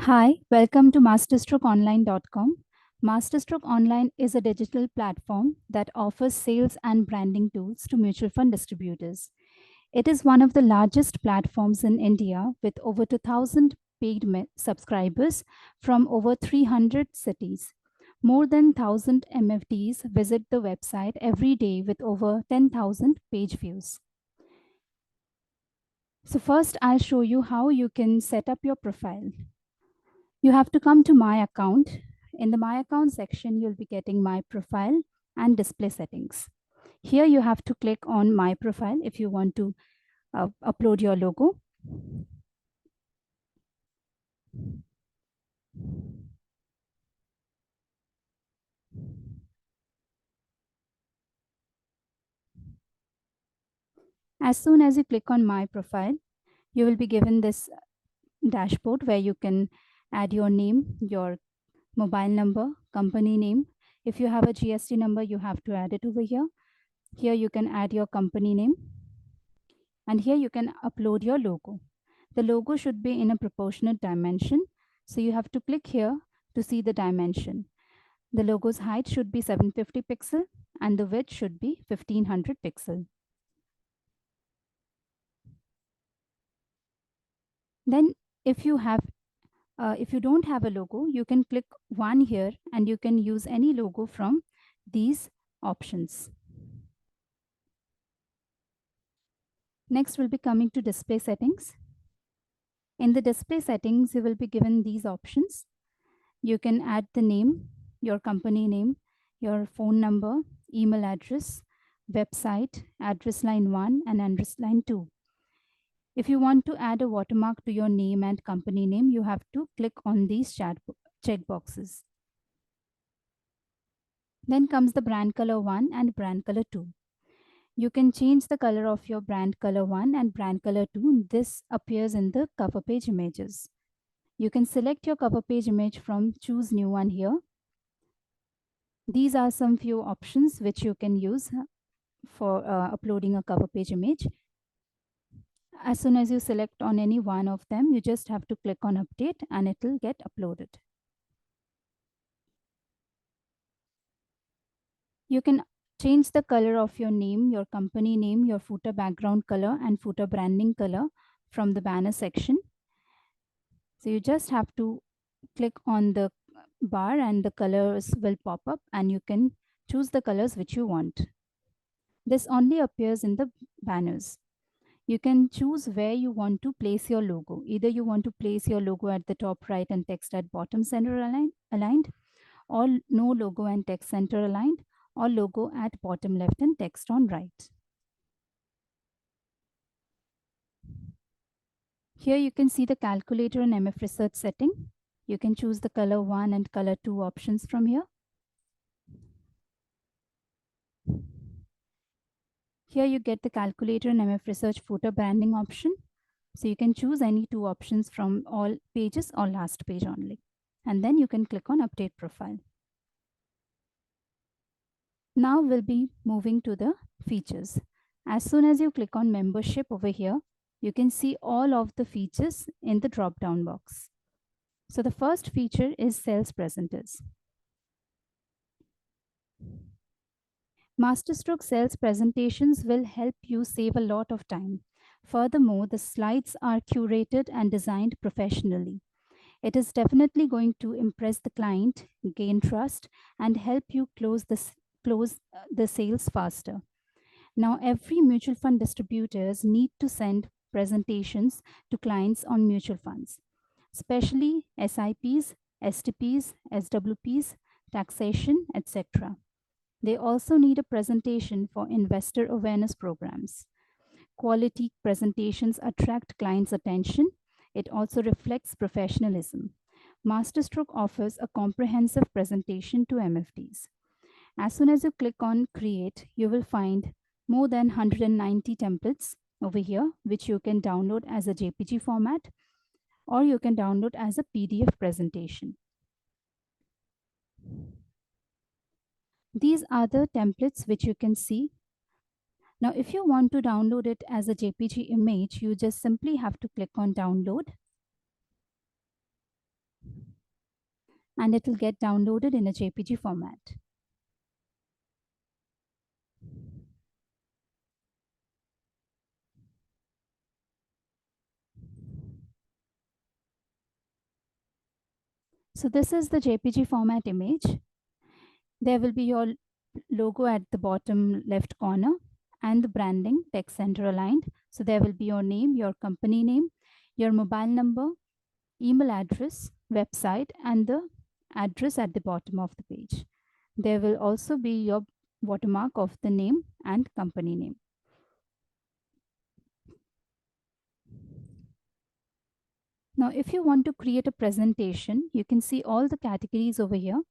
Hi, welcome to MasterStrokeOnline.com. MasterStroke Online is a digital platform that offers sales and branding tools to mutual fund distributors. It is one of the largest platforms in India with over 2,000 paid subscribers from over 300 cities. More than 1,000 MFDs visit the website every day with over 10,000 page views. So first, I'll show you how you can set up your profile. You have to come to My Account. In the My Account section, you'll be getting My Profile and Display Settings. Here you have to click on My Profile if you want to upload your logo. As soon as you click on My Profile, you will be given this dashboard where you can add your name, your mobile number, company name. If you have a GST number, you have to add it over here. Here you can add your company name. And here you can upload your logo. The logo should be in a proportionate dimension. So you have to click here to see the dimension. The logo's height should be 750 pixel and the width should be 1500 pixel. Then if you don't have a logo, you can click one here and you can use any logo from these options. Next, we'll be coming to display settings. In the display settings, you will be given these options. You can add the name, your company name, your phone number, email address, website, address line 1 and address line 2. If you want to add a watermark to your name and company name, you have to click on these checkboxes. Then comes the brand color 1 and brand color 2. You can change the color of your brand color 1 and brand color 2. This appears in the cover page images. You can select your cover page image from choose new one here. These are some few options which you can use for uploading a cover page image. As soon as you select on any one of them, you just have to click on update and it will get uploaded. You can change the color of your name, your company name, your footer background color and footer branding color from the banner section. So you just have to click on the bar and the colors will pop up and you can choose the colors which you want. This only appears in the banners. You can choose where you want to place your logo. Either you want to place your logo at the top right and text at bottom center aligned, or no logo and text center aligned, or logo at bottom left and text on right. Here you can see the calculator and MF research setting. You can choose the color 1 and color 2 options from here. Here you get the calculator and MF research footer branding option. So you can choose any two options from all pages or last page only. And then you can click on update profile. Now we'll be moving to the features. As soon as you click on membership over here, you can see all of the features in the drop down box. So the first feature is sales presenters. Masterstroke sales presentations will help you save a lot of time. Furthermore, the slides are curated and designed professionally. It is definitely going to impress the client, gain trust, and help you close the sales faster. Now, every mutual fund distributors need to send presentations to clients on mutual funds, especially SIPs, STPs, SWPs, taxation, etc. They also need a presentation for investor awareness programs. Quality presentations attract clients' attention. It also reflects professionalism. Masterstroke offers a comprehensive presentation to MFDs. As soon as you click on Create, you will find more than 190 templates over here, which you can download as a JPG format, or you can download as a PDF presentation. These are the templates which you can see. Now, if you want to download it as a JPG image, you just simply have to click on download. and it will get downloaded in a JPG format. So this is the JPG format image. There will be your logo at the bottom left corner and the branding text center aligned. So there will be your name, your company name, your mobile number, email address, website, and the address at the bottom of the page. There will also be your watermark of the name and company name. Now, if you want to create a presentation, you can see all the categories over here.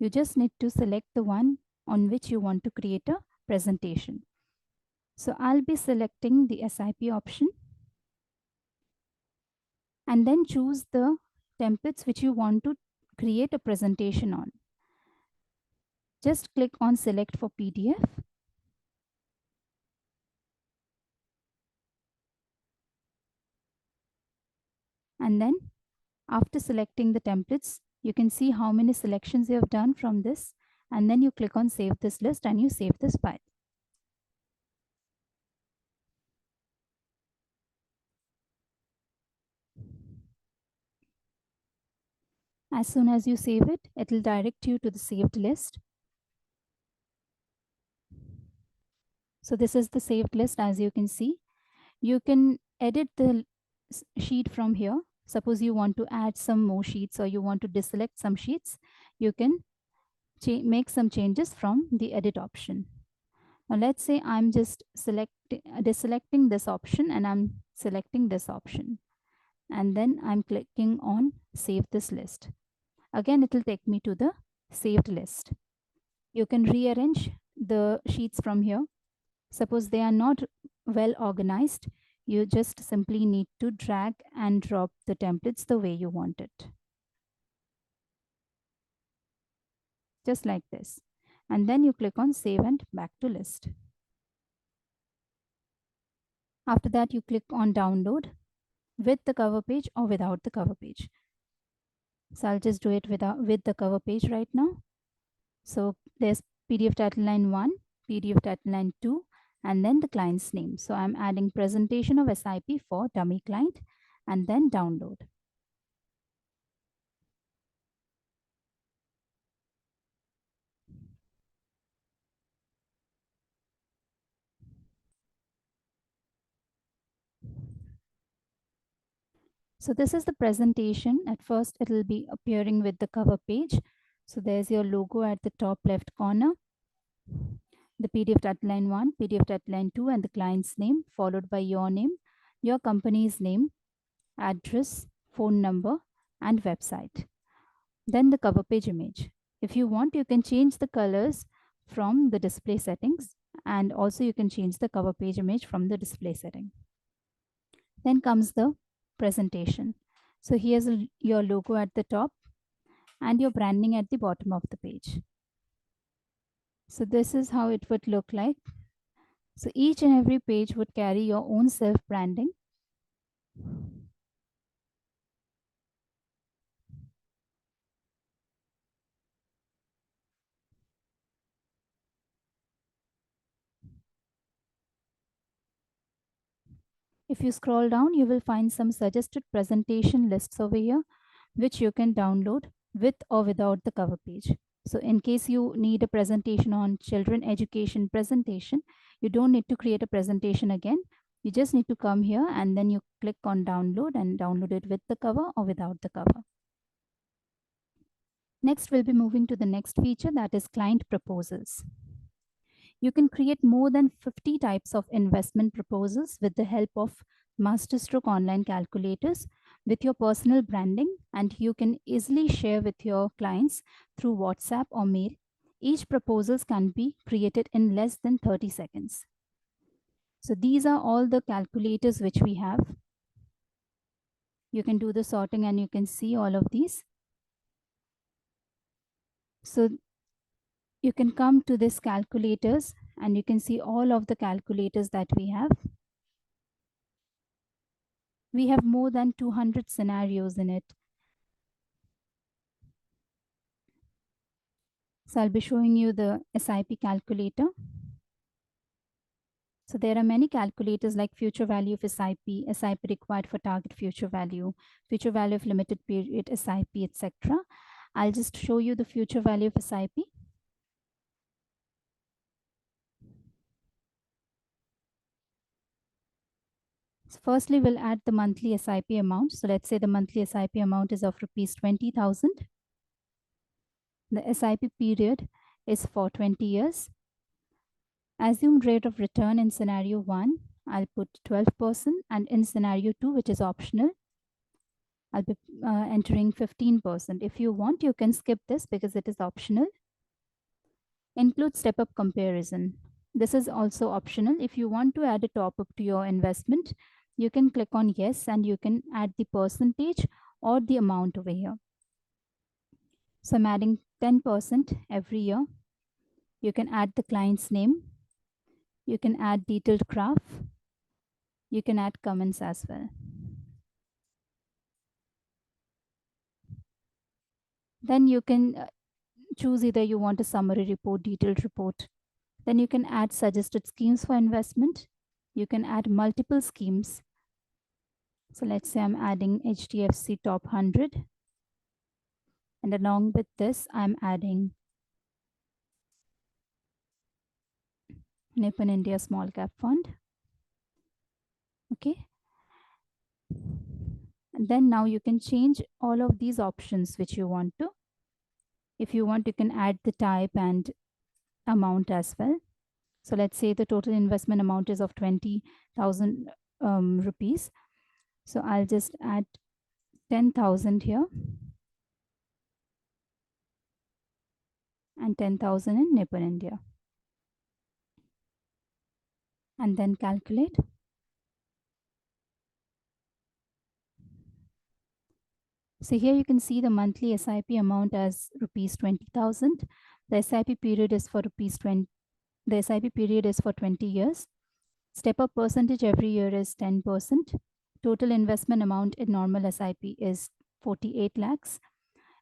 You just need to select the one on which you want to create a presentation. So I'll be selecting the SIP option and then choose the templates which you want to create a presentation on. Just click on select for PDF. And then after selecting the templates, you can see how many selections you have done from this. And then you click on save this list and you save this file. As soon as you save it, it will direct you to the saved list. So this is the saved list. As you can see, you can edit the sheet from here. Suppose you want to add some more sheets or you want to deselect some sheets, you can make some changes from the edit option. Now let's say I'm just deselecting this option and I'm selecting this option. And then I'm clicking on save this list. Again, it will take me to the saved list. You can rearrange the sheets from here. Suppose they are not well organized, you just simply need to drag and drop the templates the way you want it. Just like this. And then you click on save and back to list. After that, you click on download with the cover page or without the cover page. So I'll just do it with the cover page right now. So there's PDF title line 1, PDF title line 2, and then the client's name. So I'm adding presentation of SIP for dummy client and then download. So this is the presentation. At first, it will be appearing with the cover page. So there's your logo at the top left corner, the PDF title line 1, PDF title line 2, and the client's name, followed by your name, your company's name, address, phone number, and website. Then the cover page image. If you want, you can change the colors from the display settings, and also you can change the cover page image from the display setting. Then comes the presentation. So here's your logo at the top and your branding at the bottom of the page. So this is how it would look like. So each and every page would carry your own self branding. If you scroll down, you will find some suggested presentation lists over here, which you can download with or without the cover page. So in case you need a presentation on children education presentation, you don't need to create a presentation again. You just need to come here and then you click on download and download it with the cover or without the cover. Next, we'll be moving to the next feature, that is client proposals. You can create more than 50 types of investment proposals with the help of Masterstroke online calculators with your personal branding, and you can easily share with your clients through WhatsApp or mail. Each proposals can be created in less than 30 seconds. So these are all the calculators which we have. You can do the sorting and you can see all of these. So you can come to this calculators and you can see all of the calculators that we have. We have more than 200 scenarios in it. So I'll be showing you the SIP calculator. So there are many calculators like future value of SIP, SIP required for target future value of limited period SIP, etc. I'll just show you the future value of SIP. So firstly, we'll add the monthly SIP amount. So let's say the monthly SIP amount is of rupees 20,000. The SIP period is for 20 years. Assumed rate of return in scenario 1, I'll put 12%, and in scenario 2, which is optional, I'll be entering 15%. If you want, you can skip this because it is optional. Include step-up comparison. This is also optional. If you want to add a top-up to your investment, you can click on yes, and you can add the percentage or the amount over here. So I'm adding 10% every year. You can add the client's name. You can add detailed graph. You can add comments as well. Then you can choose either you want a summary report, detailed report. Then you can add suggested schemes for investment. You can add multiple schemes. So let's say I'm adding HDFC top 100. And along with this, I'm adding Nippon India Small Cap Fund. Okay. And then now you can change all of these options which you want to. If you want, you can add the type and amount as well. So let's say the total investment amount is of 20,000 rupees. So I'll just add 10,000 here and 10,000 in Nippon India. And then calculate. So here you can see the monthly SIP amount as rupees 20,000. The SIP period is for rupees 20. The SIP period is for 20 years. Step up percentage every year is 10%. Total investment amount in normal SIP is 48 lakhs.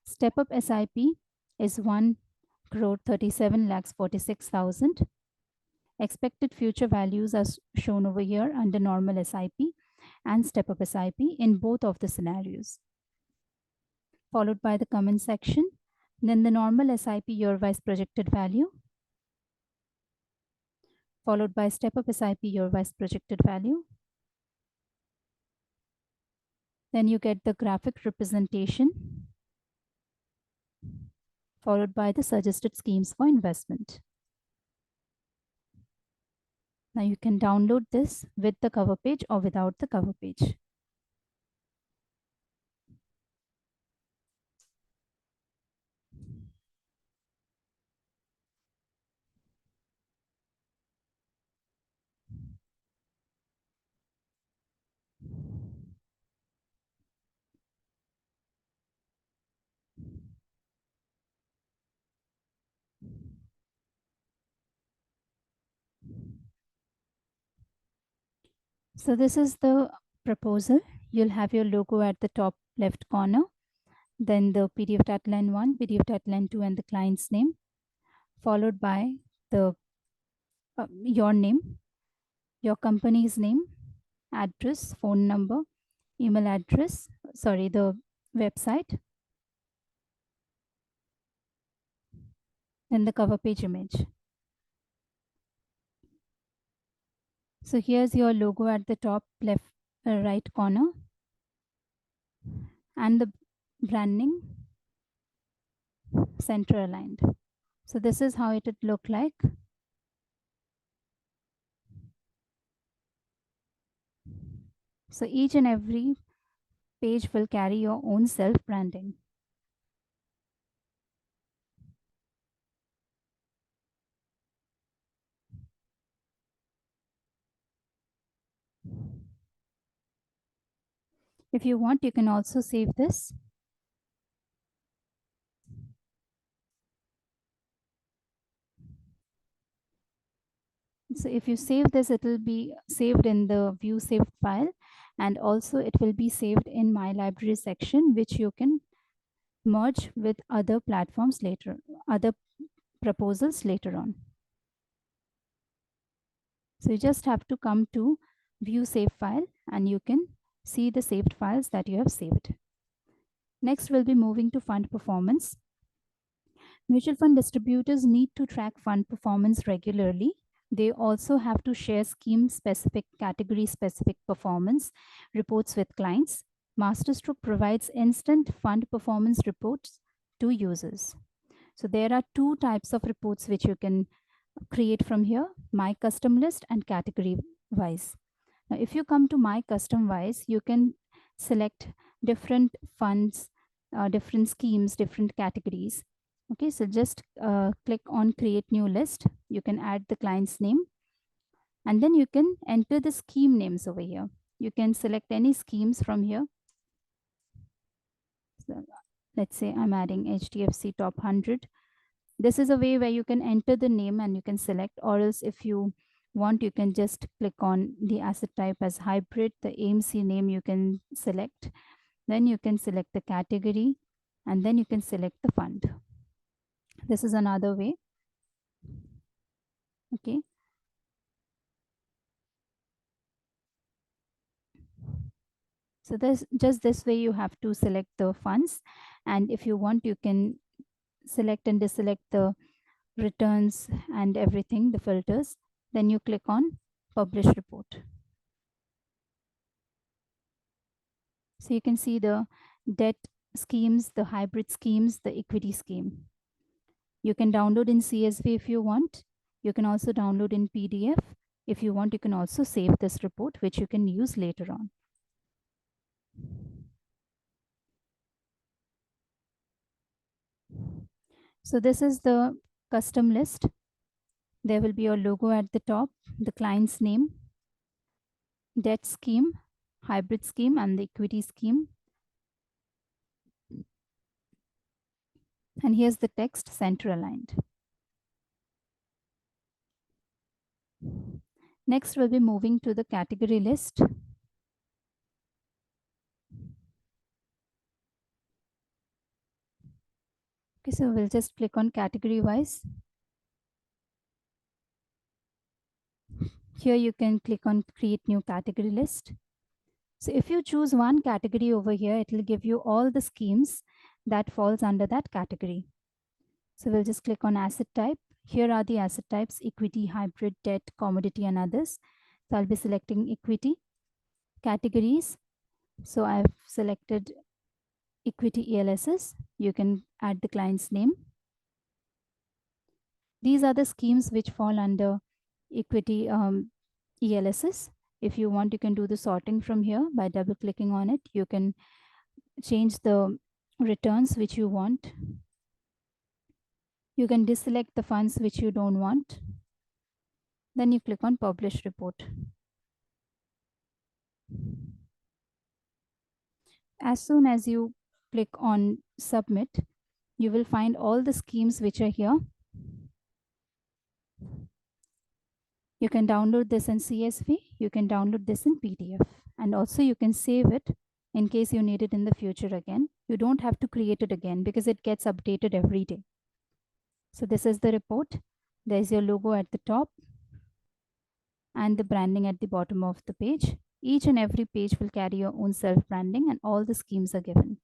Step up SIP is 1 crore 37 lakhs 46,000. Expected future values are shown over here under normal SIP and step up SIP in both of the scenarios. Followed by the comment section. Then the normal SIP year-wise projected value. Followed by step up SIP year-wise projected value. Then you get the graphic representation, followed by the suggested schemes for investment. Now you can download this with the cover page or without the cover page. So this is the proposal. You'll have your logo at the top left corner, then the PDF title 1, PDF title 2, and the client's name, followed by the your name, your company's name, address, phone number, email address, the website, then the cover page image. So here's your logo at the top left right corner and the branding center aligned. So this is how it would look like. So each and every page will carry your own self branding. If you want, you can also save this. So if you save this, it will be saved in the view saved file, and also it will be saved in my library section, which you can merge with other platforms later, other proposals later on. So you just have to come to view save file and you can see the saved files that you have saved. Next, we'll be moving to fund performance. Mutual fund distributors need to track fund performance regularly. They also have to share scheme specific, category specific performance reports with clients. Masterstroke provides instant fund performance reports to users. So there are two types of reports which you can create from here: my custom list and category wise. Now, if you come to my custom wise, you can select different funds, different schemes, different categories. Okay, so just click on create new list. You can add the client's name and then you can enter the scheme names over here. You can select any schemes from here. So let's say I'm adding HDFC top 100. This is a way where you can enter the name and you can select, or else if you want, you can just click on the asset type as hybrid, the AMC name you can select, then you can select the category and then you can select the fund. This is another way. Okay. So this just this way you have to select the funds, and if you want, you can select and deselect the returns and everything, the filters. Then you click on publish report. So you can see the debt schemes, the hybrid schemes, the equity scheme. You can download in CSV if you want. You can also download in PDF. If you want, you can also save this report, which you can use later on. So this is the custom list. There will be your logo at the top, the client's name, debt scheme, hybrid scheme, and the equity scheme. And here's the text center aligned. Next, we'll be moving to the category list. Okay, so we'll just click on category wise. Here you can click on create new category list. So if you choose one category over here, it will give you all the schemes that falls under that category. So we'll just click on asset type. Here are the asset types: equity, hybrid, debt, commodity, and others. So I'll be selecting equity. Categories. So I've selected equity ELSs. You can add the client's name. These are the schemes which fall under equity ELSs. If you want, you can do the sorting from here by double clicking on it. You can change the returns which you want. You can deselect the funds which you don't want. Then you click on publish report. As soon as you click on submit, you will find all the schemes which are here. You can download this in CSV, you can download this in PDF, and also you can save it in case you need it in the future again. You don't have to create it again because it gets updated every day. So this is the report. There's your logo at the top and the branding at the bottom of the page. Each and every page will carry your own self-branding and all the schemes are given.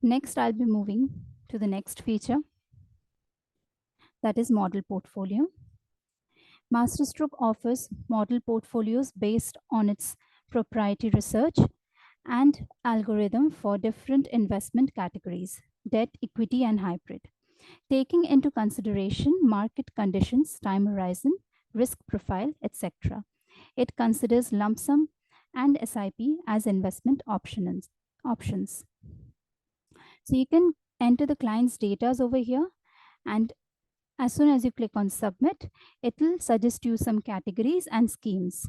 Next, I'll be moving to the next feature, that is model portfolio. Masterstroke offers model portfolios based on its proprietary research and algorithm for different investment categories: debt, equity, and hybrid, taking into consideration market conditions, time horizon, risk profile, etc. It considers lump sum and SIP as investment options. So you can enter the client's data over here, and as soon as you click on submit, it will suggest you some categories and schemes.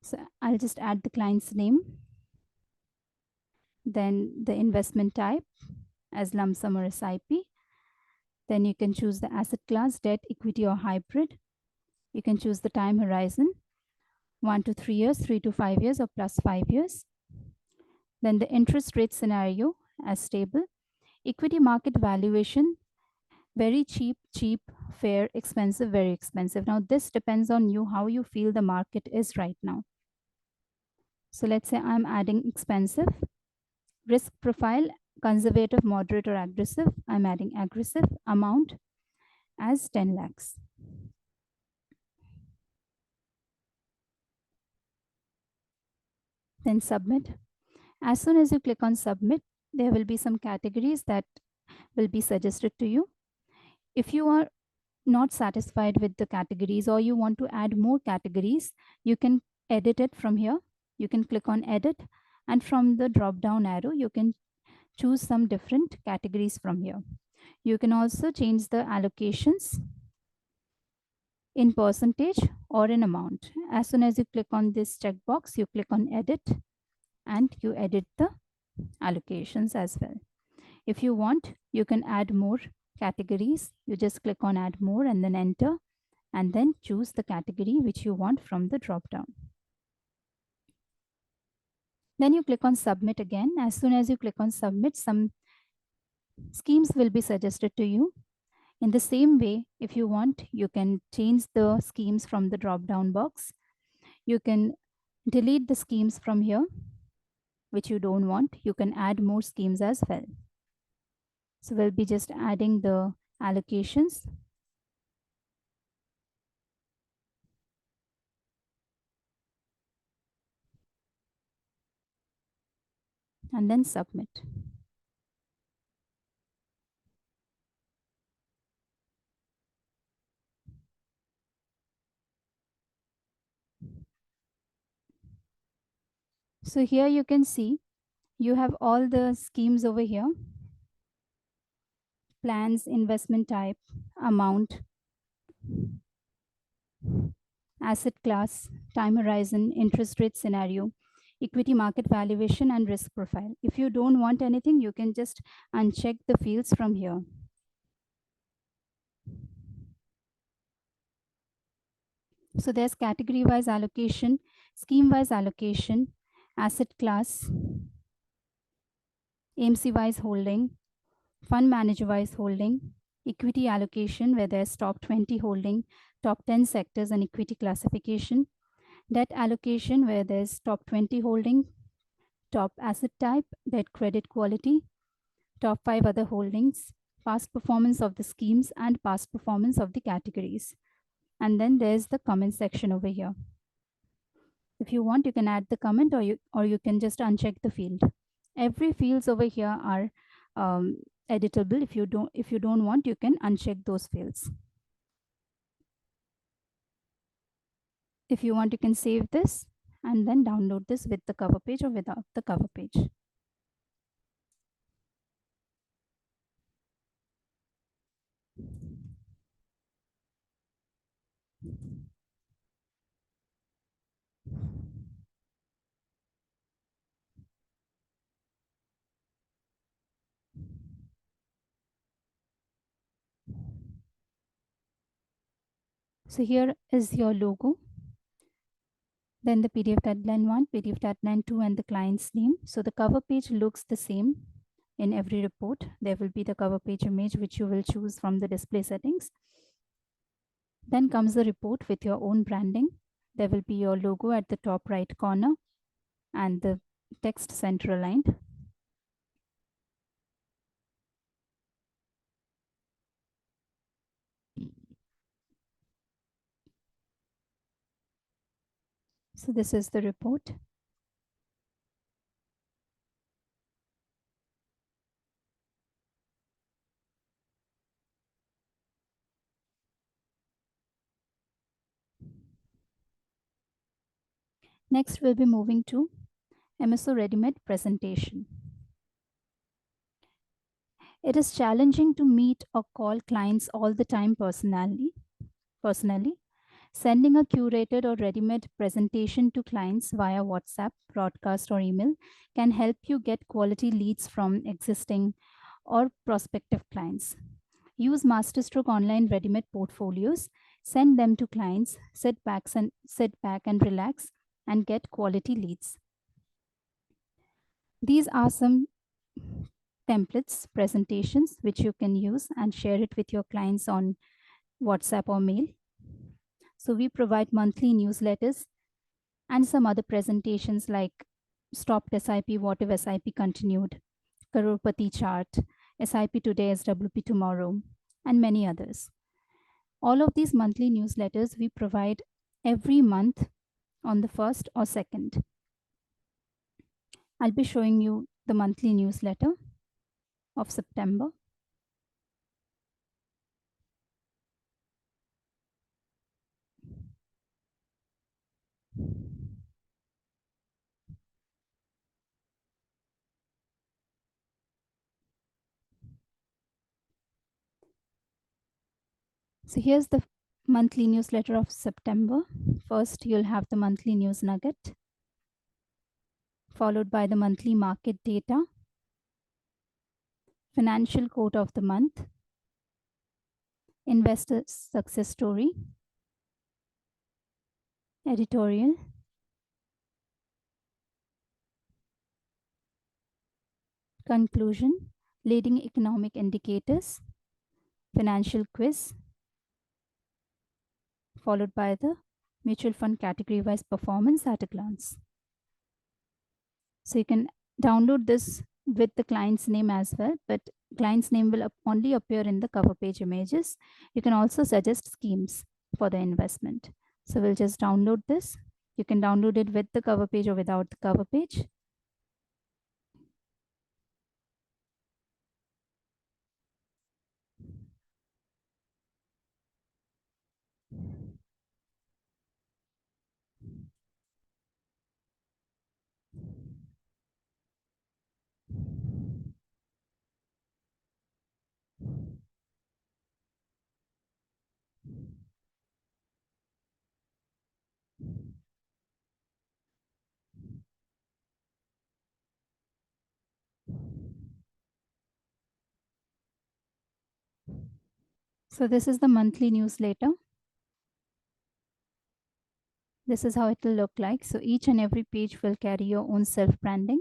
So I'll just add the client's name, then the investment type as lump sum or SIP, Then you can choose the asset class, debt, equity, or hybrid. You can choose the time horizon, 1 to 3 years, 3 to 5 years, or plus 5 years. Then the interest rate scenario as stable, equity market valuation, very cheap, cheap, fair, expensive, very expensive. Now, this depends on you, how you feel the market is right now. So let's say I'm adding expensive, risk profile, conservative, moderate, or aggressive. I'm adding aggressive, amount as 10 lakhs. Then submit. As soon as you click on submit, there will be some categories that will be suggested to you. If you are not satisfied with the categories or you want to add more categories, you can edit it from here. You can click on edit, and from the drop down arrow, you can choose some different categories from here. You can also change the allocations in percentage or in amount. As soon as you click on this checkbox, you click on edit and you edit the allocations as well. If you want, you can add more categories. You just click on add more and then enter, and then choose the category which you want from the drop down. Then you click on submit again. As soon as you click on submit, some schemes will be suggested to you. In the same way, if you want, you can change the schemes from the drop down box. You can delete the schemes from here which you don't want. You can add more schemes as well. So we'll be just adding the allocations. And then submit. So here you can see you have all the schemes over here: plans, investment type, amount, asset class, time horizon, interest rate scenario, equity market valuation, and risk profile. If you don't want anything, you can just uncheck the fields from here. So there's category wise allocation, scheme wise allocation, asset class, AMC wise holding, fund manager wise holding, equity allocation, where there's top 20 holding, top 10 sectors, and equity classification, debt allocation, where there's top 20 holding, top asset type, debt credit quality, top 5 other holdings, past performance of the schemes, and past performance of the categories. And then there's the comment section over here. If you want, you can add the comment, or you can just uncheck the field. Every fields over here are editable. If you don't want, you can uncheck those fields. If you want, you can save this and then download this with the cover page or without the cover page. So here is your logo. Then the PDF tagline 1, PDF tagline 2, and the client's name. So the cover page looks the same in every report. There will be the cover page image which you will choose from the display settings. Then comes the report with your own branding. There will be your logo at the top right corner and the text center aligned. So this is the report. Next, we'll be moving to MSO Ready-Made presentation. It is challenging to meet or call clients all the time personally. Sending a curated or ready-made presentation to clients via WhatsApp, broadcast, or email can help you get quality leads from existing or prospective clients. Use Masterstroke online ready-made portfolios, send them to clients, sit back and relax and get quality leads. These are some templates, presentations, which you can use and share it with your clients on WhatsApp or mail. So we provide monthly newsletters and some other presentations like stopped SIP, what if SIP continued, Crorepati chart, SIP today, SWP tomorrow, and many others. All of these monthly newsletters we provide every month on the 1st or 2nd. I'll be showing you the monthly newsletter of September. So here's the monthly newsletter of September. First, you'll have the monthly news nugget, followed by the monthly market data, financial quote of the month, investor success story, editorial, conclusion, leading economic indicators, financial quiz, followed by the mutual fund category wise performance at a glance. So you can download this with the client's name as well, but client's name will only appear in the cover page images. You can also suggest schemes for the investment. So we'll just download this. You can download it with the cover page or without the cover page. So this is the monthly newsletter. This is how it will look like. So each and every page will carry your own self-branding.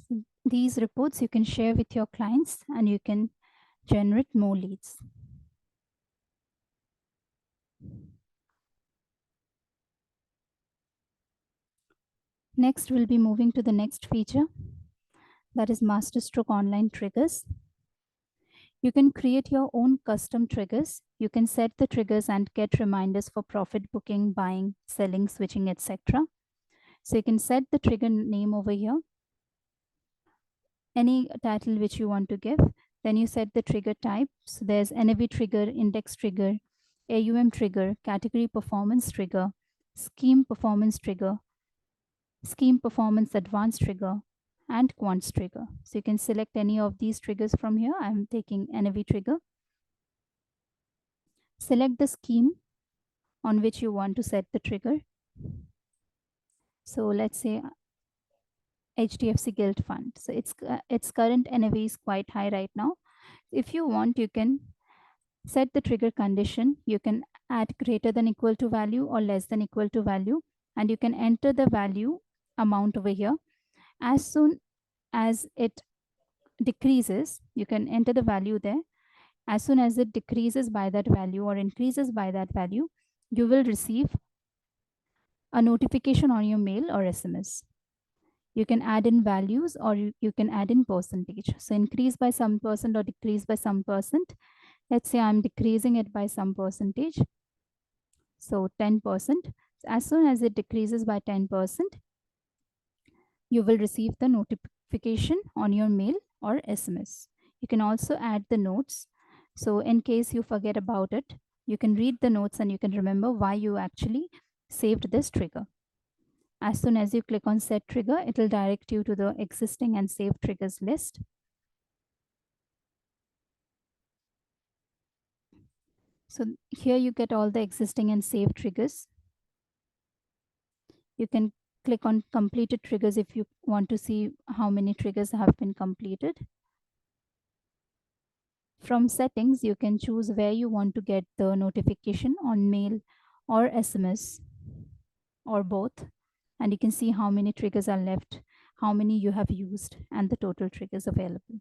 So these reports you can share with your clients and you can generate more leads. Next, we'll be moving to the next feature, that is Masterstroke online triggers. You can create your own custom triggers. You can set the triggers and get reminders for profit booking, buying, selling, switching, etc. So you can set the trigger name over here, any title which you want to give. Then you set the trigger type. So there's NAV trigger, index trigger, AUM trigger, category performance trigger, scheme performance trigger, scheme performance advanced trigger, and quants trigger. So you can select any of these triggers from here. I'm taking NAV trigger. Select the scheme on which you want to set the trigger. So let's say HDFC Guild Fund. So its current NAV is quite high right now. If you want, you can set the trigger condition. You can add greater than equal to value or less than equal to value, and you can enter the value amount over here. As soon as it decreases, you can enter the value there. As soon as it decreases by that value or increases by that value, you will receive a notification on your mail or SMS. You can add in values or you can add in percentage. So increase by some percent or decrease by some percent. Let's say I'm decreasing it by some percentage. So 10%. As soon as it decreases by 10%, you will receive the notification on your mail or SMS. You can also add the notes. So in case you forget about it, you can read the notes and you can remember why you actually saved this trigger. As soon as you click on set trigger, it will direct you to the existing and saved triggers list. So here you get all the existing and saved triggers. You can click on completed triggers if you want to see how many triggers have been completed. From settings, you can choose where you want to get the notification, on mail or SMS or both. And you can see how many triggers are left, how many you have used, and the total triggers available.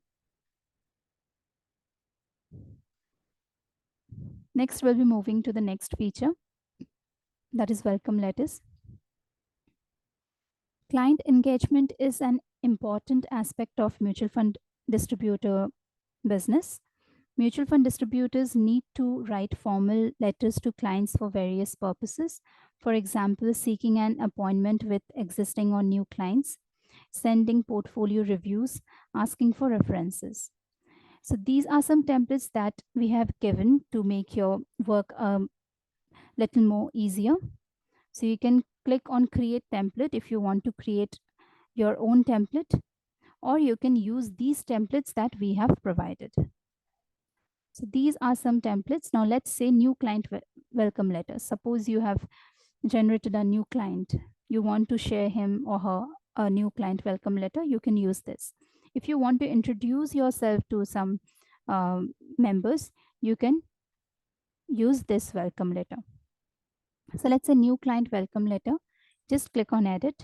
Next, we'll be moving to the next feature, that is welcome letters. Client engagement is an important aspect of mutual fund distributor business. Mutual fund distributors need to write formal letters to clients for various purposes. For example, seeking an appointment with existing or new clients, sending portfolio reviews, asking for references. So these are some templates that we have given to make your work a little more easier. So you can click on create template if you want to create your own template, or you can use these templates that we have provided. So these are some templates. Now let's say new client welcome letter. Suppose you have generated a new client. You want to share him or her a new client welcome letter. You can use this. If you want to introduce yourself to some members, you can use this welcome letter. So let's say new client welcome letter. Just click on edit.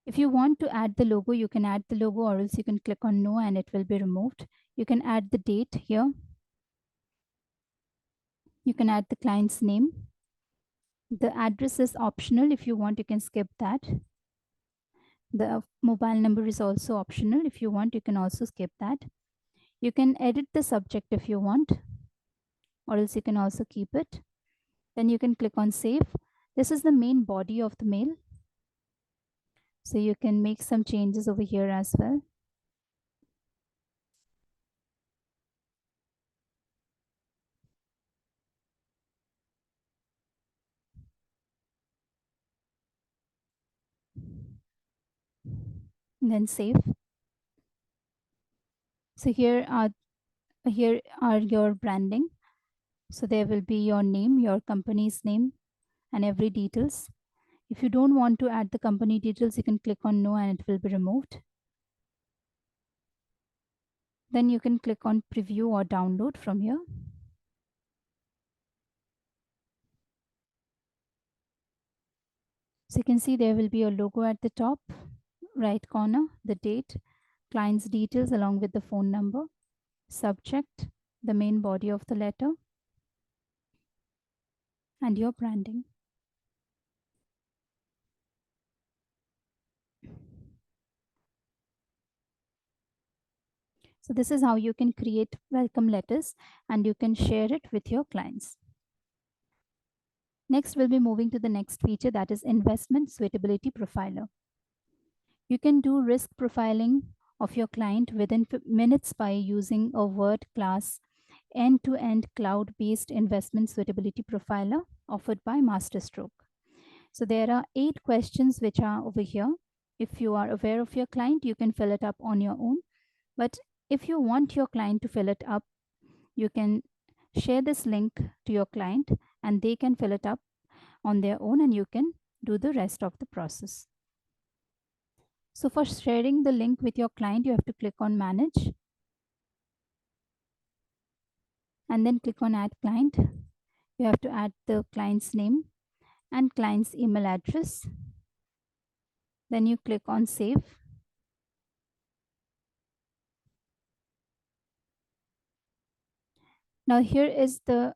If you want to add the logo, you can add the logo, or else you can click on no and it will be removed. You can add the date here. You can add the client's name. The address is optional. If you want, you can skip that. The mobile number is also optional. If you want, you can also skip that. You can edit the subject if you want, or else you can also keep it. Then you can click on save. This is the main body of the mail. So you can make some changes over here as well. And then save. So here are your branding. So there will be your name, your company's name, and every details. If you don't want to add the company details, you can click on no and it will be removed. Then you can click on preview or download from here. So you can see there will be a logo at the top right corner, the date, client's details along with the phone number, subject, the main body of the letter, and your branding. So this is how you can create welcome letters and you can share it with your clients. Next, we'll be moving to the next feature, that is investment suitability profiler. You can do risk profiling of your client within minutes by using a word class end-to-end cloud-based investment suitability profiler offered by Masterstroke. So there are 8 questions which are over here. If you are aware of your client, you can fill it up on your own. But if you want your client to fill it up, you can share this link to your client and they can fill it up on their own and you can do the rest of the process. So for sharing the link with your client, you have to click on manage and then click on add client. You have to add the client's name and client's email address. Then you click on save. Now here is the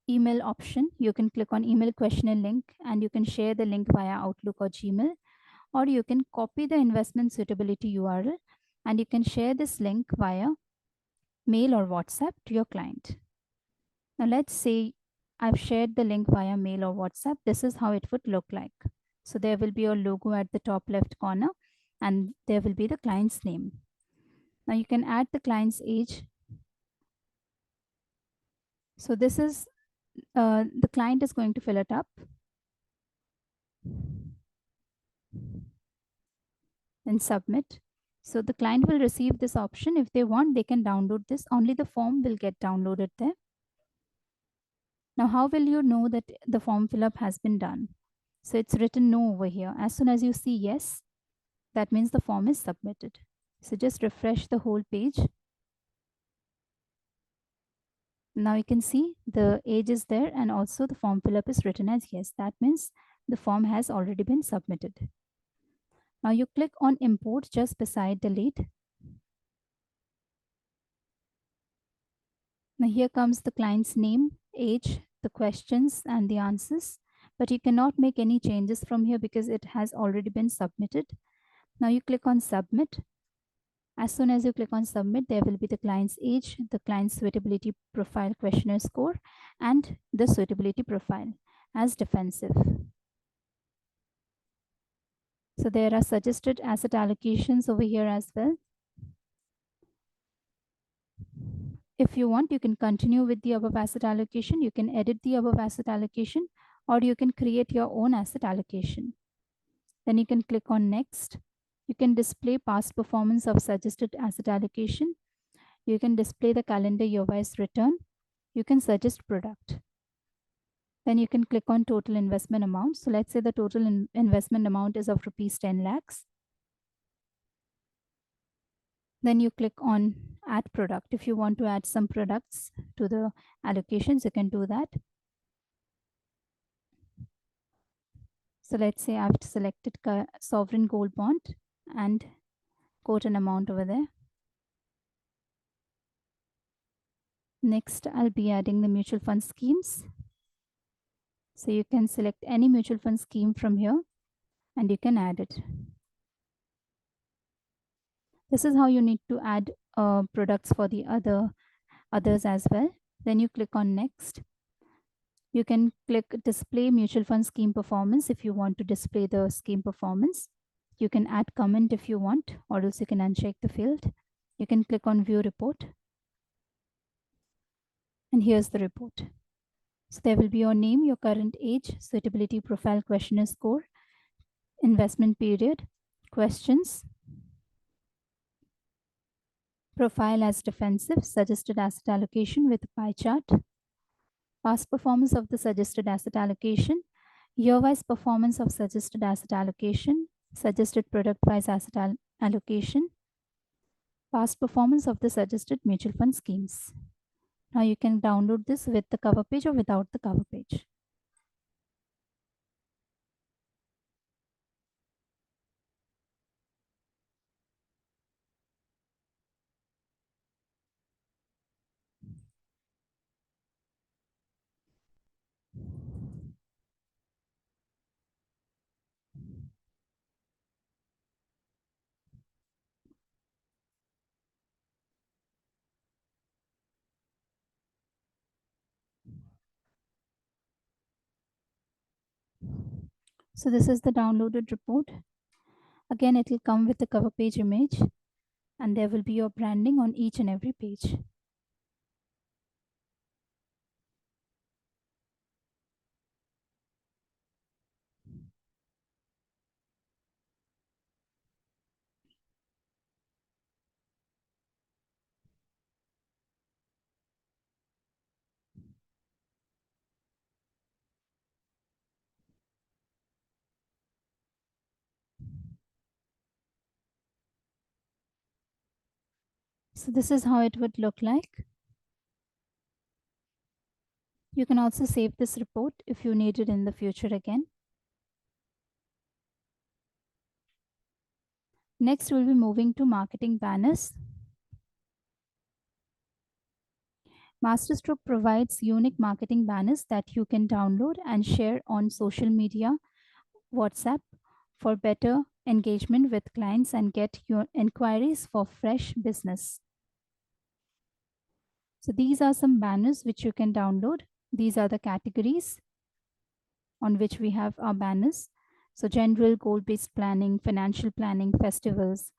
email option. You can click on email questionnaire link and you can share the link via Outlook or Gmail, or you can copy the investment suitability URL and you can share this link via mail or WhatsApp to your client. Now let's say I've shared the link via mail or WhatsApp. This is how it would look like. So there will be your logo at the top left corner, and there will be the client's name. Now you can add the client's age. So this is the client is going to fill it up and submit. So the client will receive this option. If they want, they can download this. Only the form will get downloaded there. Now, how will you know that the form fill up has been done? So it's written no over here. As soon as you see yes, that means the form is submitted. So just refresh the whole page. Now you can see the age is there, and also the form fill up is written as yes. That means the form has already been submitted. Now you click on import just beside the date. Now here comes the client's name, age, the questions and the answers, but you cannot make any changes from here because it has already been submitted. Now you click on submit. As soon as you click on submit, there will be the client's age, the client's suitability profile questionnaire score, and the suitability profile as defensive. So there are suggested asset allocations over here as well. If you want, you can continue with the above asset allocation. You can edit the above asset allocation, or you can create your own asset allocation. Then you can click on next. You can display past performance of suggested asset allocation. You can display the calendar year-wise return. You can suggest product. Then you can click on total investment amount. So let's say the total investment amount is of rupees 10 lakhs. Then you click on add product. If you want to add some products to the allocations, you can do that. So let's say I've selected sovereign gold bond and quote an amount over there. Next, I'll be adding the mutual fund schemes. So you can select any mutual fund scheme from here and you can add it. This is how you need to add products for the others as well. Then you click on next. You can click display mutual fund scheme performance if you want to display the scheme performance. You can add comment if you want, or else you can uncheck the field. You can click on view report. And here's the report. So there will be your name, your current age, suitability profile questionnaire score, investment period, questions, profile as defensive, suggested asset allocation with pie chart, past performance of the suggested asset allocation, year-wise performance of suggested asset allocation, suggested product-wise asset allocation, past performance of the suggested mutual fund schemes. Now you can download this with the cover page or without the cover page. So this is the downloaded report. Again, it will come with the cover page image and there will be your branding on each and every page. So this is how it would look like. You can also save this report if you need it in the future again. Next, we'll be moving to marketing banners. Masterstroke provides unique marketing banners that you can download and share on social media, WhatsApp, for better engagement with clients and get your inquiries for fresh business. So these are some banners which you can download. These are the categories on which we have our banners. So, general goal based planning, financial planning, festivals,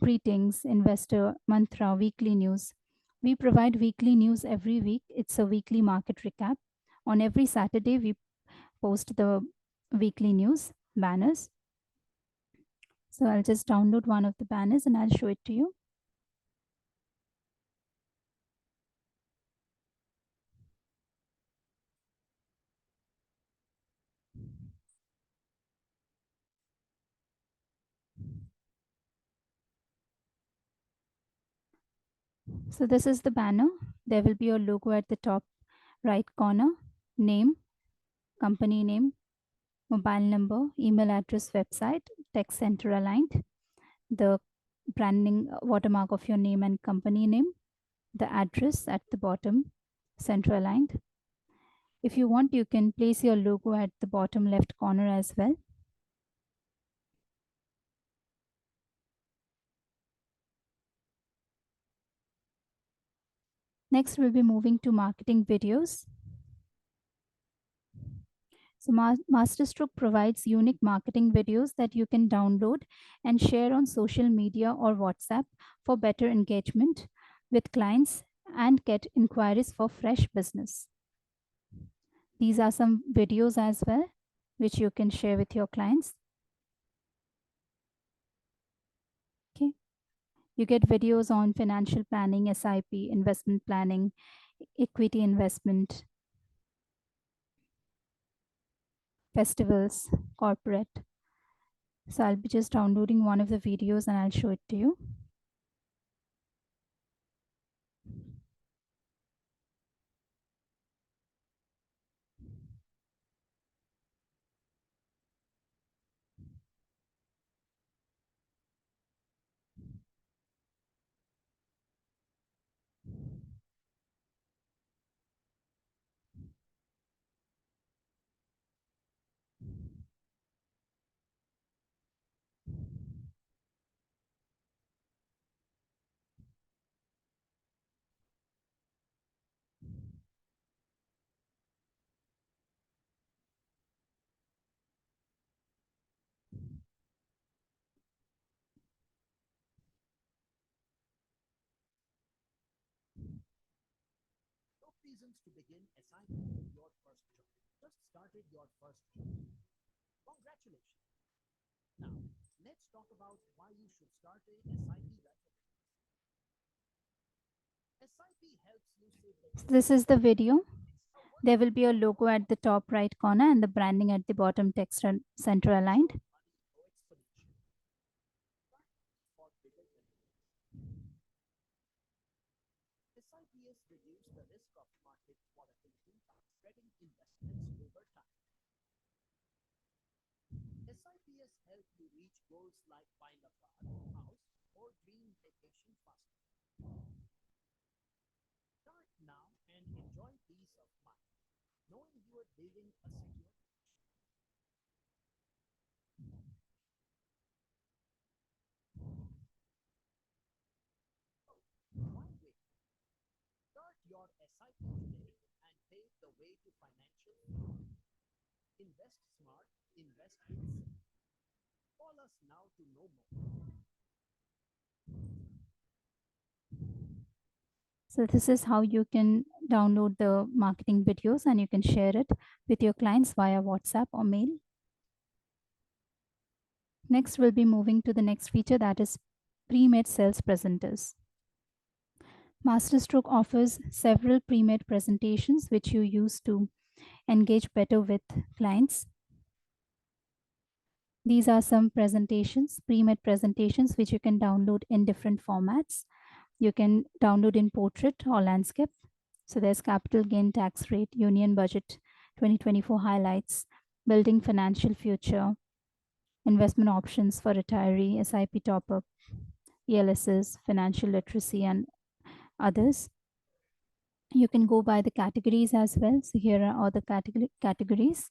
greetings, investor, mantra, weekly news. We provide weekly news every week. It's a weekly market recap. On every Saturday, we post the weekly news banners. So I'll just download one of the banners and I'll show it to you. So this is the banner. There will be a logo at the top right corner, name, company name, mobile number, email address, website, text center aligned, the branding watermark of your name and company name, the address at the bottom, center aligned. If you want, you can place your logo at the bottom left corner as well. Next, we'll be moving to marketing videos. So Masterstroke provides unique marketing videos that you can download and share on social media or WhatsApp for better engagement with clients and get inquiries for fresh business. These are some videos as well, which you can share with your clients. Okay. You get videos on financial planning, SIP, investment planning, equity investment, festivals, corporate. So I'll be just downloading one of the videos and I'll show it to you. Reasons to begin SIP your first job. Just started your first job. Congratulations. Now, let's talk about why you should start a SIP right away. SIP helps you save the So this is the video. There will be a logo at the top right corner and the branding at the bottom text center aligned. SIPs reduce the risk of market volatility by spreading investments over time. SIPs help you reach goals like buying a car, house, or dream vacation faster. Start now and enjoy peace of mind, knowing you are building a secure Why wait? Start your SIP today and pave the way to financial freedom. Invest smart, invest with sense. Call us now to know more. So this is how you can download the marketing videos and you can share it with your clients via WhatsApp or mail. Next, we'll be moving to the next feature, that is pre-made sales presenters. Masterstroke offers several pre-made presentations which you use to engage better with clients. These are some presentations, pre-made presentations, which you can download in different formats. You can download in portrait or landscape. So there's capital gain tax rate, union budget 2024 highlights, building financial future, investment options for retiree, SIP top-up, ELSs, financial literacy, and others. You can go by the categories as well. So here are all the categories.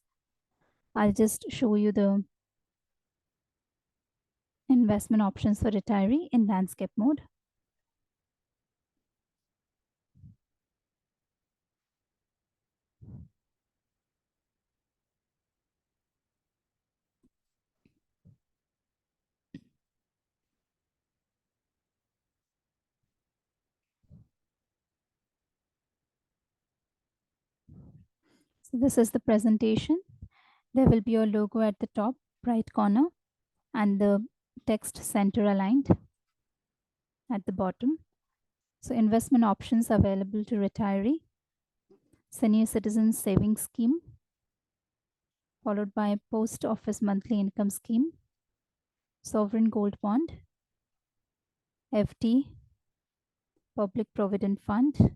I'll just show you the investment options for retiree in landscape mode. So this is the presentation. There will be your logo at the top right corner and the text center aligned at the bottom. So investment options available to retiree, senior citizen savings scheme, followed by post office monthly income scheme, sovereign gold bond, FD, public provident fund,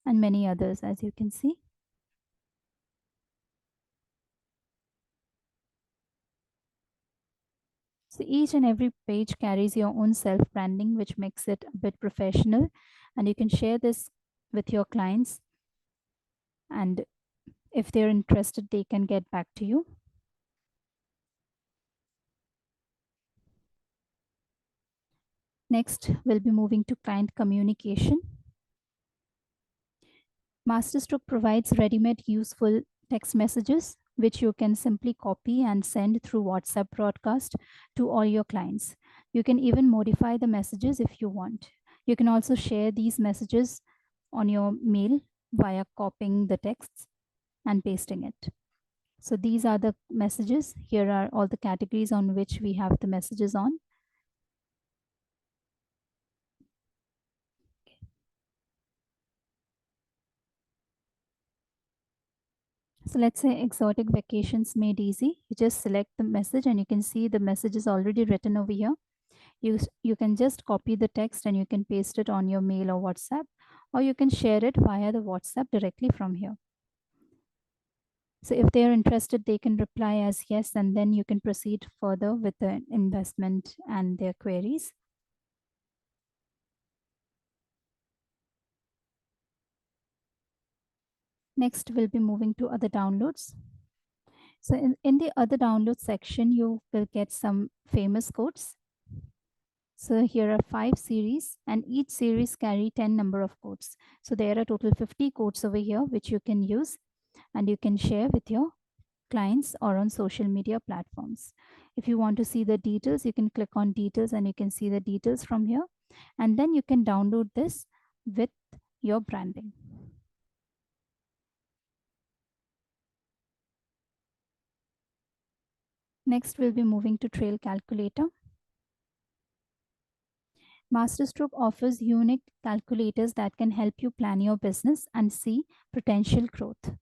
and many others, as you can see. So each and every page carries your own self branding, which makes it a bit professional. And you can share this with your clients. And if they're interested, they can get back to you. Next, we'll be moving to client communication. Masterstroke provides ready-made useful text messages, which you can simply copy and send through WhatsApp broadcast to all your clients. You can even modify the messages if you want. You can also share these messages on your mail via copying the texts and pasting it. So these are the messages. Here are all the categories on which we have the messages on. So let's say exotic vacations made easy. You just select the message and you can see the message is already written over here. You can just copy the text and you can paste it on your mail or WhatsApp, or you can share it via the WhatsApp directly from here. So if they are interested, they can reply as yes, and then you can proceed further with the investment and their queries. Next, we'll be moving to other downloads. So in the other download section, you will get some famous quotes. So here are 5 series and each series carry 10 number of quotes. So there are total 50 quotes over here, which you can use and you can share with your clients or on social media platforms. If you want to see the details, you can click on details and you can see the details from here. And then you can download this with your branding. Next, we'll be moving to Trail Calculator. Masterstroke offers unique calculators that can help you plan your business and see potential growth.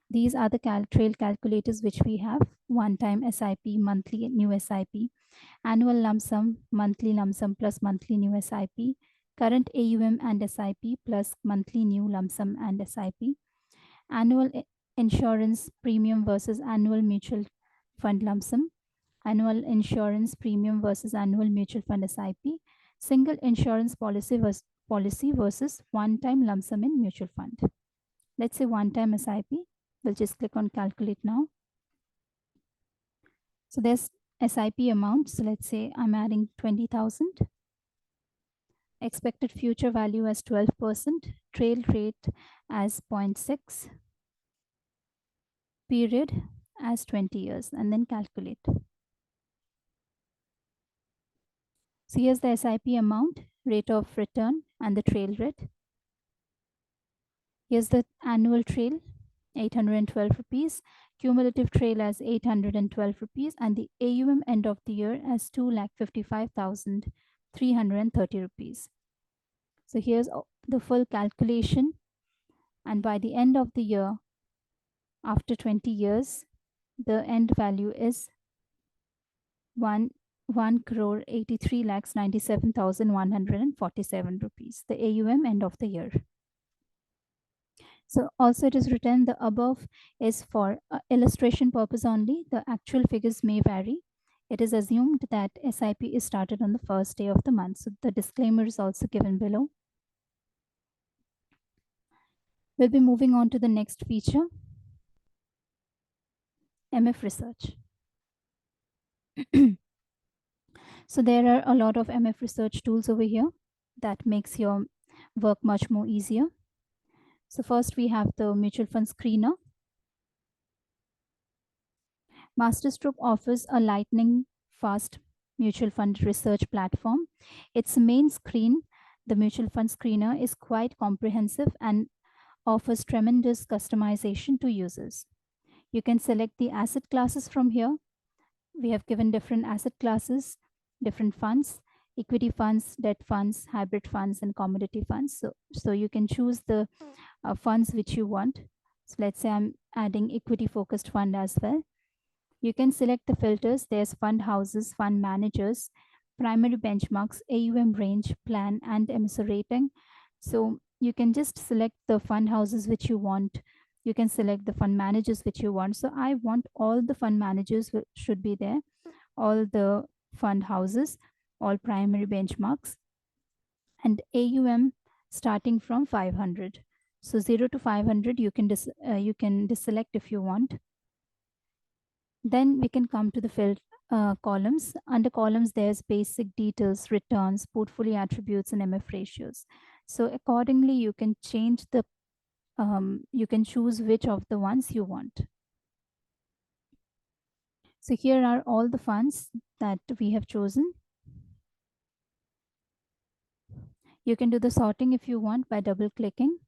These are the trail calculators which we have: one-time SIP, monthly new SIP, annual lump sum, monthly lump sum plus monthly new SIP, current AUM and SIP plus monthly new lump sum and SIP, annual insurance premium versus annual mutual fund lump sum, annual insurance premium versus annual mutual fund SIP, single insurance policy versus one-time lump sum in mutual fund. Let's say one-time SIP. We'll just click on calculate now. So there's SIP amount. So let's say I'm adding 20,000. Expected future value as 12%, trail rate as 0.6, period as 20 years, and then calculate. So here's the SIP amount, rate of return, and the trail rate. Here's the annual trail, 812 rupees, cumulative trail as 812 rupees, and the AUM end of the year as 2,55,330 rupees. So here's the full calculation. And by the end of the year, after 20 years, the end value is 1 crore 83 lakhs 97,147 rupees, the AUM end of the year. So also it is written the above is for illustration purpose only. The actual figures may vary. It is assumed that SIP is started on the first day of the month. So the disclaimer is also given below. We'll be moving on to the next feature, MF research. So there are a lot of MF research tools over here that makes your work much more easier. So first we have the mutual fund screener. Masterstroke offers a lightning fast mutual fund research platform. Its main screen, the mutual fund screener, is quite comprehensive and offers tremendous customization to users. You can select the asset classes from here. We have given different asset classes, different funds, equity funds, debt funds, hybrid funds, and commodity funds. So you can choose the funds which you want. So let's say I'm adding equity focused fund as well. You can select the filters. There's fund houses, fund managers, primary benchmarks, AUM range, plan, and MSO rating. So you can just select the fund houses which you want. You can select the fund managers which you want. So I want all the fund managers should be there, all the fund houses, all primary benchmarks, and AUM starting from 500. So 0 to 500 you can deselect if you want. Then we can come to the field columns. Under columns, there's basic details, returns, portfolio attributes, and MF ratios. So accordingly, you can change the, you can choose which of the ones you want. So here are all the funds that we have chosen. You can do the sorting if you want by double clicking.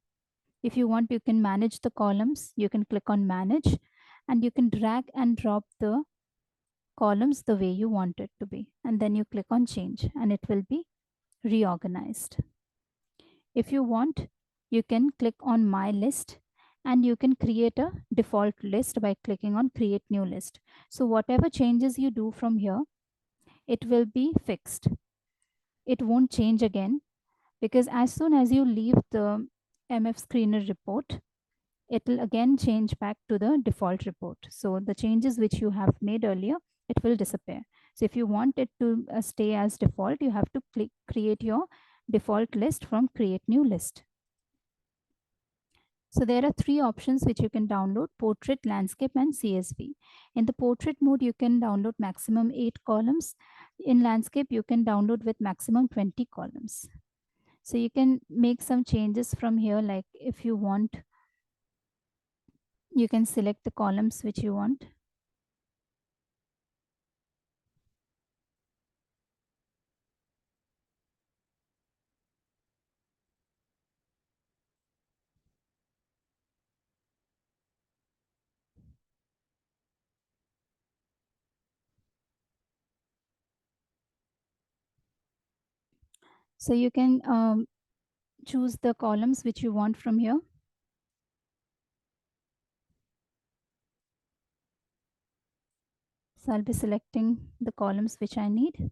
If you want, you can manage the columns. You can click on manage, and you can drag and drop the columns the way you want it to be. And then you click on change and it will be reorganized. If you want, you can click on my list and you can create a default list by clicking on create new list. So whatever changes you do from here, it will be fixed. It won't change again, because as soon as you leave the MF screener report, it will again change back to the default report. So the changes which you have made earlier, it will disappear. So if you want it to stay as default, you have to click create your default list from create new list. So there are three options which you can download: portrait, landscape, and CSV. In the portrait mode, you can download maximum 8 columns. In landscape, you can download with maximum 20 columns. So you can make some changes from here, like if you want, you can select the columns which you want. So you can choose the columns which you want from here. So I'll be selecting the columns which I need.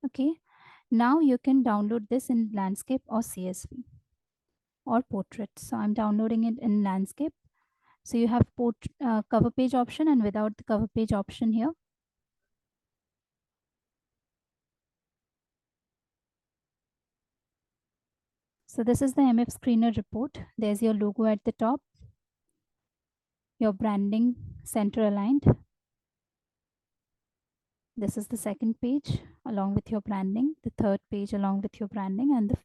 Okay. Now you can download this in landscape or CSV or portrait. So I'm downloading it in landscape. So you have cover page option and without the cover page option here. So this is the MF screener report. There's your logo at the top, your branding center aligned. This is the second page along with your branding, the third page along with your branding, and the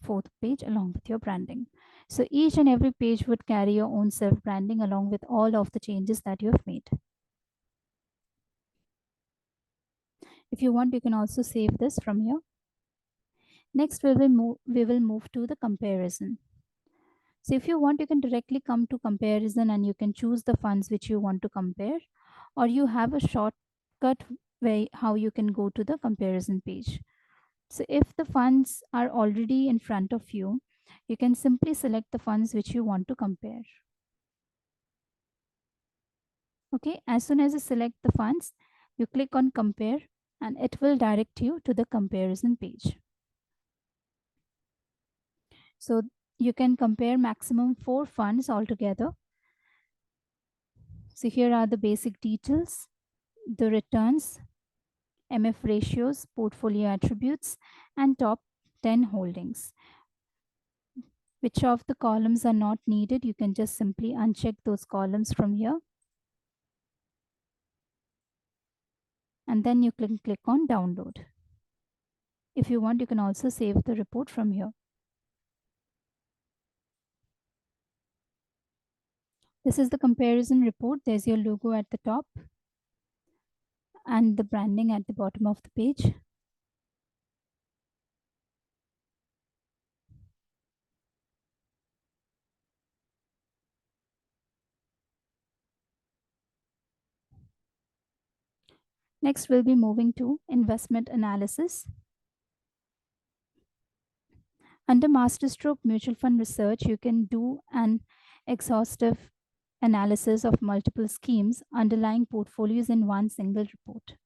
fourth page along with your branding. So each and every page would carry your own self branding along with all of the changes that you have made. If you want, you can also save this from here. Next, we will move to the comparison. So if you want, you can directly come to comparison and you can choose the funds which you want to compare, or you have a shortcut way how you can go to the comparison page. So if the funds are already in front of you, you can simply select the funds which you want to compare. Okay, as soon as you select the funds, you click on compare and it will direct you to the comparison page. So you can compare maximum 4 funds altogether. So here are the basic details, the returns, MF ratios, portfolio attributes, and top 10 holdings. Which of the columns are not needed, you can just simply uncheck those columns from here. And then you can click on download. If you want, you can also save the report from here. This is the comparison report. There's your logo at the top and the branding at the bottom of the page. Next, we'll be moving to investment analysis. Under Masterstroke Mutual Fund Research, you can do an exhaustive analysis of multiple schemes underlying portfolios in one single report.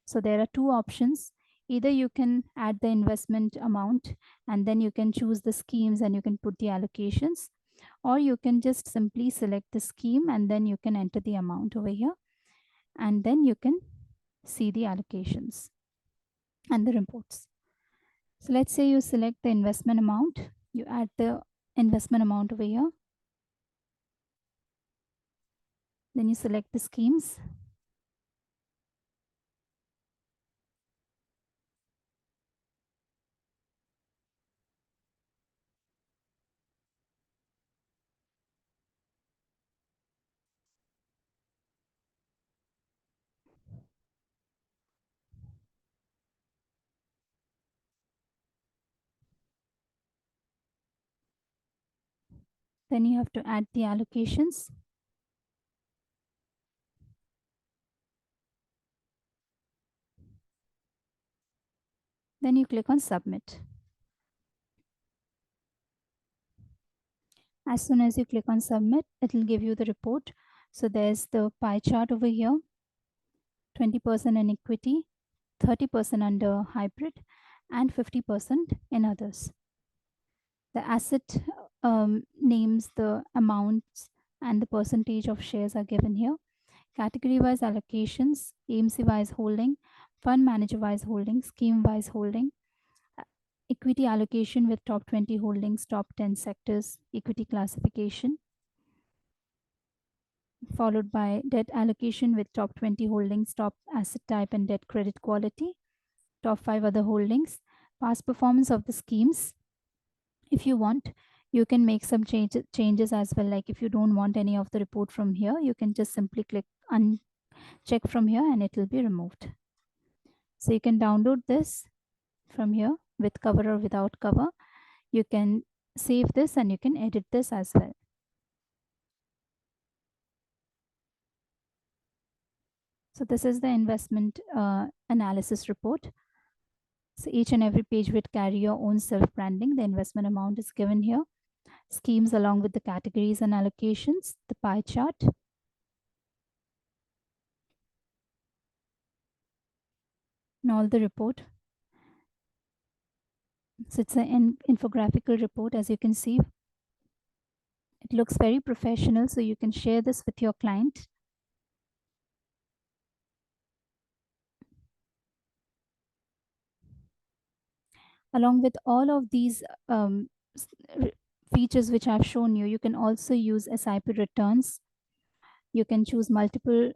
So there are two options. Either you can add the investment amount and then you can choose the schemes and you can put the allocations, or you can just simply select the scheme and then you can enter the amount over here and then you can see the allocations and the reports. So let's say you select the investment amount, you add the investment amount over here, then you select the schemes, then you have to add the allocations, then you click on submit. As soon as you click on submit, it will give you the report. So there's the pie chart over here, 20% in equity, 30% under hybrid, and 50% in others. The asset names, the amounts, and the percentage of shares are given here. Category wise allocations, AMC wise holding, fund manager wise holding, scheme wise holding, equity allocation with top 20 holdings, top 10 sectors, equity classification, followed by debt allocation with top 20 holdings, top asset type and debt credit quality, top 5 other holdings, past performance of the schemes. If you want, you can make some changes as well. Like if you don't want any of the report from here, you can just simply click uncheck from here and it will be removed. So you can download this from here with cover or without cover. You can save this and you can edit this as well. So this is the investment analysis report. So each and every page would carry your own self-branding. The investment amount is given here. Schemes along with the categories and allocations, the pie chart. And all the report. So it's an infographical report, as you can see. It looks very professional, so you can share this with your client. Along with all of these features which I've shown you, you can also use SIP returns. You can choose multiple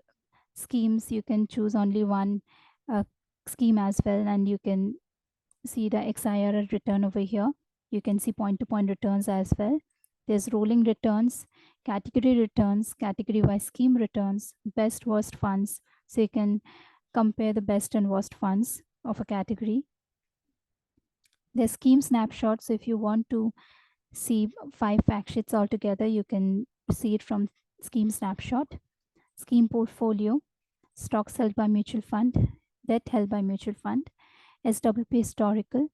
schemes. You can choose only one scheme as well, and you can see the XIRR return over here. You can see point-to-point returns as well. There's rolling returns, category wise scheme returns, best worst funds. So you can compare the best and worst funds of a category. There's scheme snapshots. So if you want to see 5 fact sheets altogether, you can see it from scheme snapshot. Scheme portfolio, stocks held by mutual fund, debt held by mutual fund, SWP historical,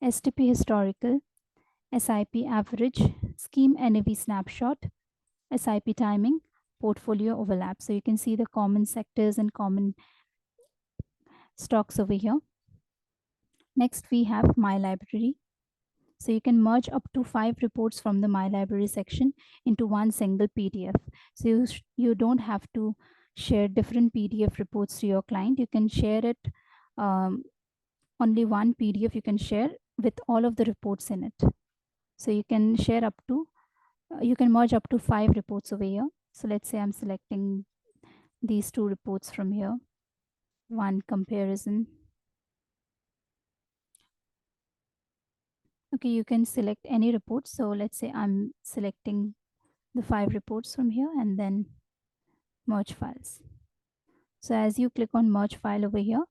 STP historical, SIP average, scheme NAV snapshot, SIP timing, portfolio overlap. So you can see the common sectors and common stocks over here. Next, we have My Library. So you can merge up to 5 reports from the My Library section into one single PDF. So you don't have to share different PDF reports to your client. You can share it, only one PDF you can share with all of the reports in it. So you can share up to, you can merge up to 5 reports over here. So let's say I'm selecting these 2 reports from here, one comparison. Okay, you can select any report. So let's say I'm selecting the 5 reports from here and then merge files. So as you click on merge file over here,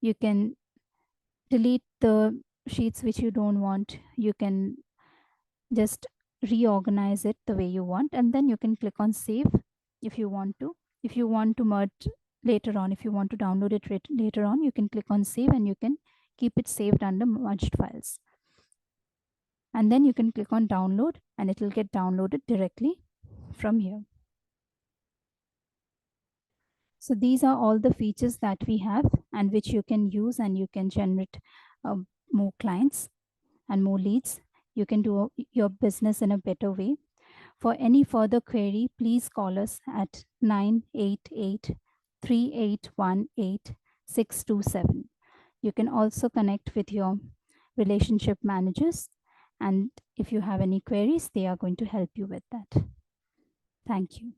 you can delete the sheets which you don't want. You can just reorganize it the way you want, and then you can click on save if you want to. If you want to merge later on. If you want to download it later on, you can click on save and you can keep it saved under merged files. And then you can click on download and it will get downloaded directly from here. So these are all the features that we have and which you can use, and you can generate more clients and more leads. You can do your business in a better way. For any further query, please call us at 988 3818 627. You can also connect with your relationship managers, and if you have any queries, they are going to help you with that. Thank you.